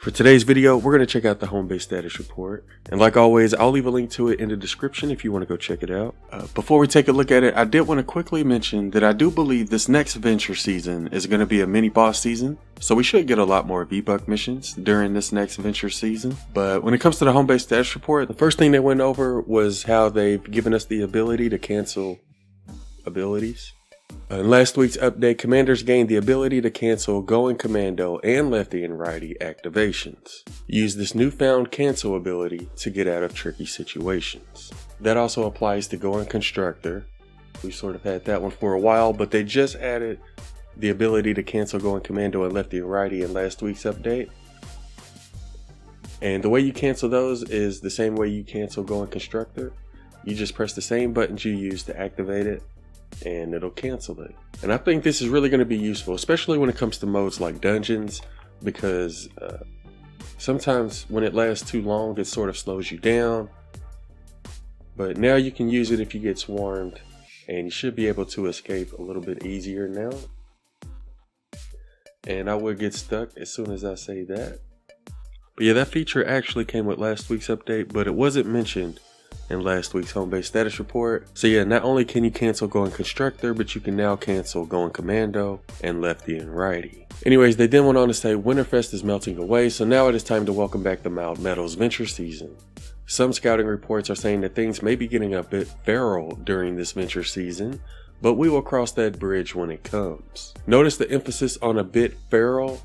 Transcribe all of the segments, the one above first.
For today's video, we're going to check out the home base status report. And like always, I'll leave a link to it in the description if you want to go check it out. Before we take a look at it, I did want to quickly mention that I do believe this next venture season is going to be a mini boss season. So we should get a lot more Vbuck missions during this next venture season. But when it comes to the home base status report, the first thing they went over was how they've given us the ability to cancel abilities. In last week's update, commanders gained the ability to cancel Going Commando and Lefty and Righty activations. Use this newfound cancel ability to get out of tricky situations. That also applies to Going Constructor. We sort of had that one for a while, but they just added the ability to cancel Going Commando and Lefty and Righty in last week's update. And the way you cancel those is the same way you cancel Going Constructor. You just press the same buttons you use to activate it, and it'll cancel it. And I think this is really going to be useful, especially when it comes to modes like dungeons, because sometimes when it lasts too long, it sort of slows you down. But now you can use it if you get swarmed, and you should be able to escape a little bit easier now. And I would get stuck as soon as I say that. But yeah, that feature actually came with last week's update, but it wasn't mentioned in last week's home base status report. So yeah, not only can you cancel Going Constructor, but you can now cancel Going Commando and Lefty and Righty. Anyways, they then went on to say Winterfest is melting away, so now it is time to welcome back the Meadows venture season. Some scouting reports are saying that things may be getting a bit feral during this venture season, but we will cross that bridge when it comes. Notice the emphasis on a bit feral.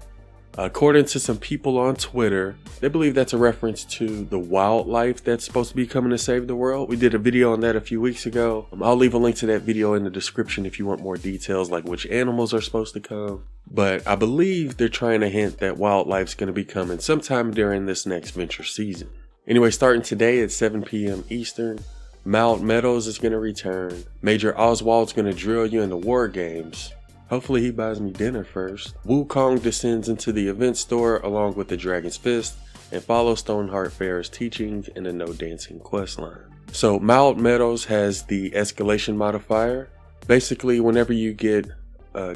According to some people on Twitter, they believe that's a reference to the wildlife that's supposed to be coming to save the world. We did a video on that a few weeks ago. I'll leave a link to that video in the description if you want more details, like which animals are supposed to come. But I believe they're trying to hint that wildlife's going to be coming sometime during this next venture season. Anyway, starting today at 7 p.m. Eastern, Meadows is going to return. Major Oswald's going to drill you into war games. Hopefully he buys me dinner first. Wukong descends into the event store along with the Dragon's Fist and follows Stoneheart Fair's teaching in the No Dancing questline. So Meadows has the Escalation modifier. Basically, whenever you get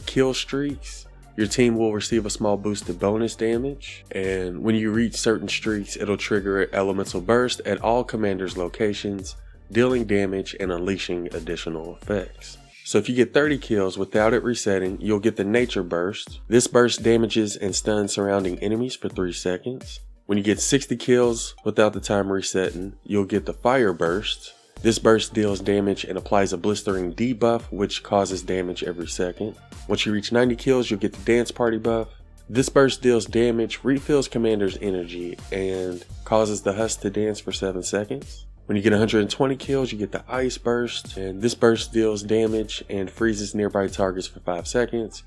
kill streaks, your team will receive a small boost to bonus damage. And when you reach certain streaks, it'll trigger an elemental burst at all commanders' locations, dealing damage and unleashing additional effects. So if you get 30 kills without it resetting, you'll get the Nature Burst. This burst damages and stuns surrounding enemies for 3 seconds. When you get 60 kills without the timer resetting, you'll get the Fire Burst. This burst deals damage and applies a blistering debuff, which causes damage every second. Once you reach 90 kills, you'll get the Dance Party buff. This burst deals damage, refills commander's energy, and causes the husk to dance for 7 seconds. When you get 120 kills, you get the Ice Burst, and this burst deals damage and freezes nearby targets for 5 seconds.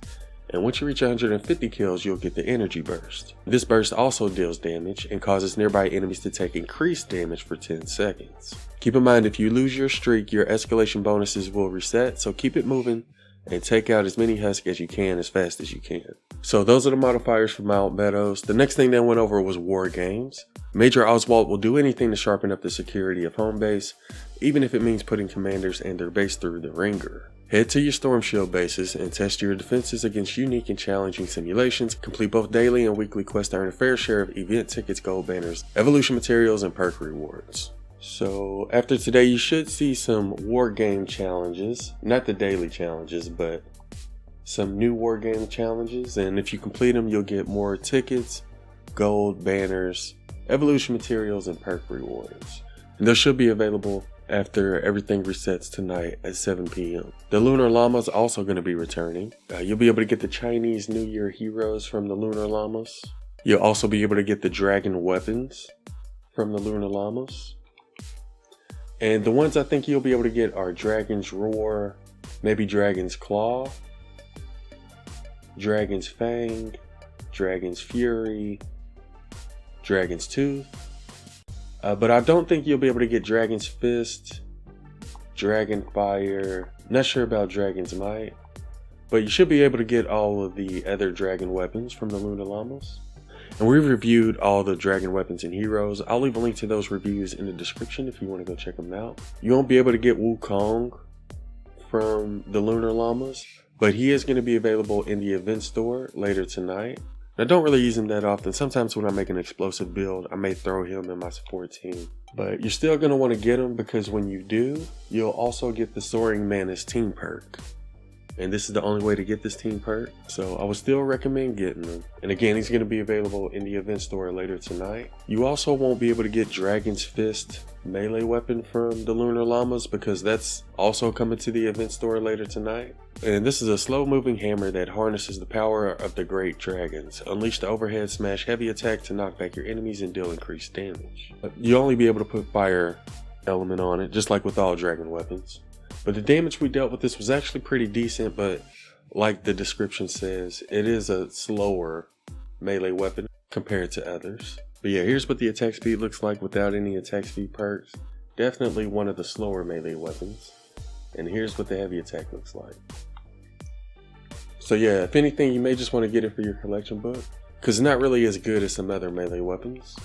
And once you reach 150 kills, you'll get the Energy Burst. This burst also deals damage and causes nearby enemies to take increased damage for 10 seconds. Keep in mind, if you lose your streak, your escalation bonuses will reset, so keep it moving and take out as many husks as you can as fast as you can. So those are the modifiers for Meadows. The next thing they went over was war games. Major Oswald will do anything to sharpen up the security of home base, even if it means putting commanders and their base through the ringer. Head to your Storm Shield bases and test your defenses against unique and challenging simulations. Complete both daily and weekly quests to earn a fair share of event tickets, gold banners, evolution materials, and perk rewards. So after today, you should see some war game challenges, not the daily challenges, but some new war game challenges. And if you complete them, you'll get more tickets, gold, banners, evolution materials, and perk rewards. And those should be available after everything resets tonight at 7 p.m. The Lunar Llamas also going to be returning. You'll be able to get the Chinese New Year heroes from the Lunar Llamas. You'll also be able to get the dragon weapons from the Lunar Llamas. And the ones I think you'll be able to get are Dragon's Roar, maybe Dragon's Claw, Dragon's Fang, Dragon's Fury, Dragon's Tooth. But I don't think you'll be able to get Dragon's Fist, Dragon Fire, not sure about Dragon's Might. But you should be able to get all of the other dragon weapons from the Lunar Llamas. And we've reviewed all the dragon weapons and heroes. I'll leave a link to those reviews in the description if you want to go check them out. You won't be able to get Wukong from the Lunar Llamas, but he is going to be available in the event store later tonight. I don't really use him that often. Sometimes when I make an explosive build, I may throw him in my support team. But you're still going to want to get him because when you do, you'll also get the Soaring Mantis team perk. And this is the only way to get this team perk. So I would still recommend getting him. And again, he's going to be available in the event store later tonight. You also won't be able to get Dragon's Fist melee weapon from the Lunar Llamas because that's also coming to the event store later tonight. And this is a slow moving hammer that harnesses the power of the great dragons. Unleash the overhead smash heavy attack to knock back your enemies and deal increased damage. You'll only be able to put fire element on it, just like with all dragon weapons. But the damage we dealt with this was actually pretty decent, but like the description says, it is a slower melee weapon compared to others. But yeah, here's what the attack speed looks like without any attack speed perks. Definitely one of the slower melee weapons. And here's what the heavy attack looks like. So yeah, if anything, you may just want to get it for your collection book, because it's not really as good as some other melee weapons.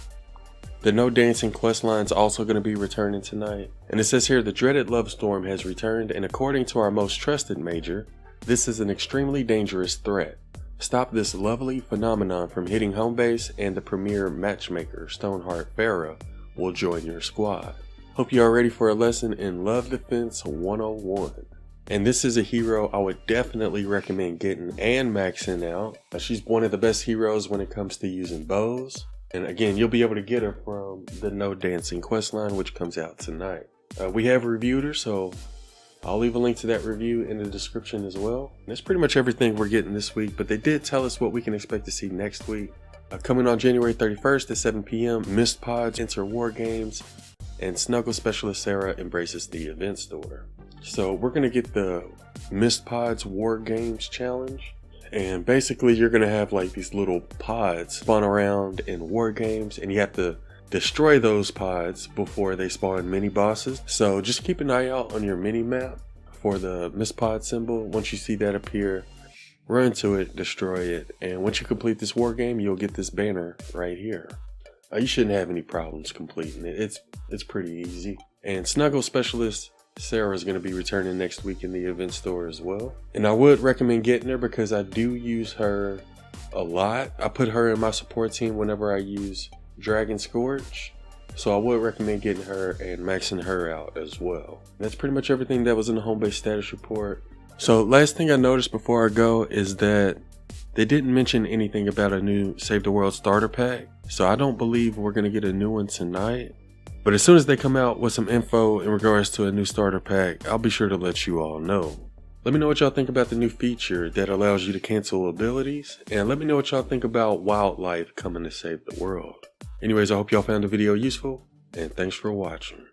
The No Dancing questline is also going to be returning tonight. And it says here, the dreaded love storm has returned, and according to our most trusted major, this is an extremely dangerous threat. Stop this lovely phenomenon from hitting home base, and the premier matchmaker, Stoneheart Farah, will join your squad. Hope you are ready for a lesson in Love Defense 101. And this is a hero I would definitely recommend getting and maxing out. She's one of the best heroes when it comes to using bows. And again, you'll be able to get her from the No Dancing questline, which comes out tonight. We have reviewed her, so I'll leave a link to that review in the description as well. And that's pretty much everything we're getting this week, but they did tell us what we can expect to see next week. Coming on January 31st at 7 p.m, Mist Pods enter War Games, and Snuggle Specialist Sarah embraces the event store. So we're going to get the Mist Pods War Games challenge. And basically you're going to have like these little pods spawn around in war games, and you have to destroy those pods before they spawn mini bosses. So just keep an eye out on your mini map for the Mist Pod symbol. Once you see that appear, run to it, destroy it, and once you complete this war game, you'll get this banner right here. You shouldn't have any problems completing it. It's pretty easy. And Snuggle Specialist Sarah is going to be returning next week in the event store as well. And I would recommend getting her because I do use her a lot. I put her in my support team whenever I use Dragon Scourge. So I would recommend getting her and maxing her out as well. That's pretty much everything that was in the home base status report. So last thing I noticed before I go is that they didn't mention anything about a new Save the World starter pack. So I don't believe we're going to get a new one tonight. But as soon as they come out with some info in regards to a new starter pack, I'll be sure to let you all know. Let me know what y'all think about the new feature that allows you to cancel abilities, and let me know what y'all think about wildlife coming to save the world. Anyways, I hope y'all found the video useful, and thanks for watching.